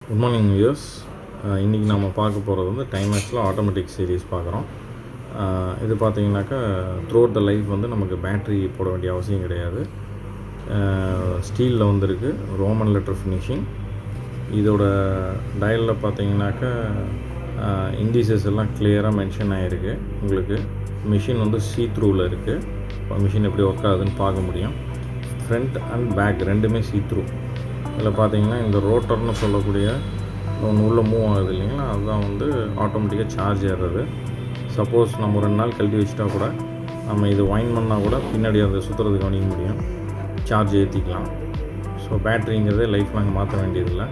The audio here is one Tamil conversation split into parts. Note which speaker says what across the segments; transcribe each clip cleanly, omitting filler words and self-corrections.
Speaker 1: Good morning viewers. இன்றைக்கி நம்ம பார்க்க போகிறது வந்து டைமேக்ஸில் ஆட்டோமேட்டிக் சீரீஸ் பார்க்குறோம். இது பார்த்திங்கனாக்கா த்ரூஅவுட் த லைஃப் வந்து நமக்கு பேட்ரி போட வேண்டிய அவசியம் கிடையாது. ஸ்டீலில் வந்துருக்கு, ரோமன் லெட்டர் ஃபினிஷிங். இதோட டயலில் பார்த்திங்கனாக்கா இண்டிசஸ் எல்லாம் கிளியராக மென்ஷன் ஆகிருக்கு. உங்களுக்கு மிஷின் வந்து சீ-த்ரூவில் இருக்குது. மிஷின் எப்படி ஒர்க் ஆகுதுன்னு பார்க்க முடியும். ஃப்ரண்ட் அண்ட் பேக் ரெண்டுமே சீ-த்ரூ. இதில் பார்த்தீங்கன்னா இந்த ரோட்டர்னு சொல்லக்கூடிய ஒன்று உள்ளே மூவ் ஆகுது இல்லைங்களா, அதுதான் வந்து ஆட்டோமேட்டிக்காக சார்ஜ் ஏறுறது. சப்போஸ் நம்ம 2 நாள் கழட்டி வச்சுட்டா கூட நம்ம இது வைண்ட் பண்ணால் கூட பின்னாடி அதை சுற்றுறது கவனிக்க முடியும், சார்ஜ் ஏற்றிக்கலாம். ஸோ பேட்ரிங்கிறதே லைஃப் லாங் மாற்ற வேண்டியதில்லை.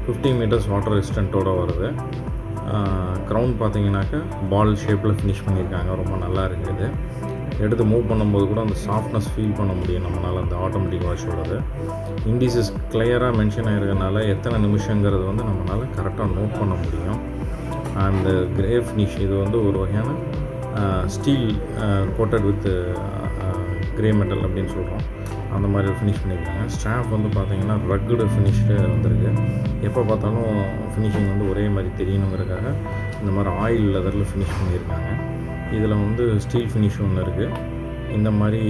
Speaker 1: 50 மீட்டர்ஸ் வாட்டர் ரெசிஸ்டண்ட்டோடு வருது. க்ரௌண்ட் பார்த்தீங்கன்னாக்கா பால் ஷேப்பில் ஃபினிஷ் பண்ணியிருக்காங்க. ரொம்ப நல்லா இருக்குது. எடுத்து மூவ் பண்ணும்போது கூட அந்த சாஃப்ட்னஸ் ஃபீல் பண்ண முடியும் நம்மளால் அந்த ஆட்டோமேட்டிக் வாட்சோடது. இண்டிசஸ் கிளியராக மென்ஷன் ஆகிருக்கனால எத்தனை நிமிஷங்கிறது வந்து நம்மளால் கரெக்டாக நோட் பண்ண முடியும். அந்த கிரே ஃபினிஷ் இது வந்து ஒரு வகையான steel coated with grey metal அப்படின்னு சொல்கிறோம். அந்த மாதிரி ஃபினிஷ் பண்ணியிருக்காங்க. ஸ்ட்ராப் வந்து பார்த்திங்கன்னா ரக்குடு ஃபினிஷ்டு வந்திருக்கு. எப்போ பார்த்தாலும் ஃபினிஷிங் வந்து ஒரே மாதிரி தெரியணுங்கிறதுக்காக இந்த மாதிரி ஆயில் லெதரில் ஃபினிஷ் பண்ணியிருக்காங்க. இதில் வந்து ஸ்டீல் ஃபினிஷ் ஒன்று இருக்குது. இந்த மாதிரி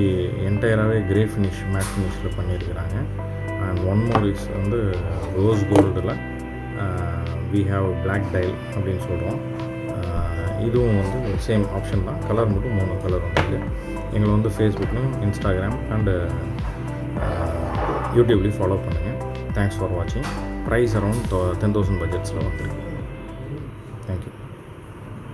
Speaker 1: என்டையராகவே கிரே ஃபினிஷ் மேட் ஃபினிஷில் பண்ணியிருக்கிறாங்க. அண்ட் ஒன் மோர் இஸ் வந்து ரோஸ் கோல்டில் வி ஹாவ் பிளாக் டைல் அப்படின்னு சொல்கிறோம். இதுவும் வந்து சேம் ஆப்ஷன் தான். கலர் மட்டும் 3 கலர் வந்துருக்கு. எங்களை வந்து ஃபேஸ்புக்லையும் இன்ஸ்டாகிராம் அண்டு யூடியூப்லேயும் ஃபாலோ பண்ணுங்கள். தேங்க்ஸ் ஃபார் வாட்சிங். ப்ரைஸ் அரௌண்ட் 10,000 பட்ஜெட்ஸில் வந்துருக்கு. தேங்க்யூ.